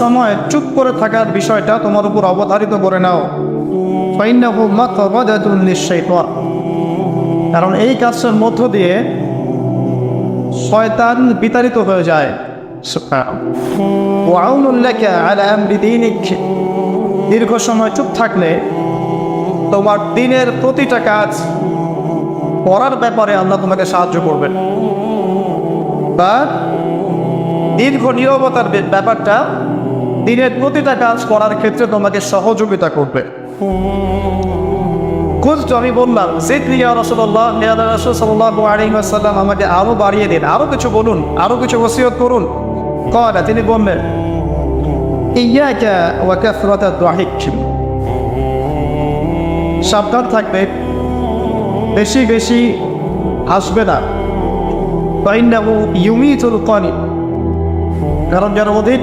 সময় চুপ করে থাকার বিষয়টা তোমার উপর অবধারিত করে নাও, ফাইন্নাহু মাতবাদাতুন লিশ-শাইতান, কারণ এই কাজের মধ্য দিয়ে শয়তান বিতাড়িত হয়ে যায়। ওয়া আউনুন লাকা আলা আমরি দীনিক, দীর্ঘ সময় চুপ থাকলে তোমার দিনের প্রতিটা কাজ করার ব্যাপারে আল্লাহ তোমাকে সাহায্য করবেন, বা দীর্ঘ নীরবতার ব্যাপারটা দিনের প্রতিটা কাজ করার ক্ষেত্রে তোমাকে সহযোগিতা করবে। আমি বললাম জিদনি ইয়া রাসূলুল্লাহ, ইয়া রাসূল সাল্লাল্লাহু আলাইহি ওয়াসাল্লাম, আমাকে আরো বাড়িয়ে দিন, আরো কিছু বলুন, আরো কিছু ওসিয়ত করুন। ক্বালা, তিনি বললেন ইয়াকা ওয়া কাসরাতাদ দাহিক, সাবধান থাকবে, বেশি বেশি হাসবে না। ফাইন্নাহু ইউমিতুল কানিব, কারণ যারা অধিক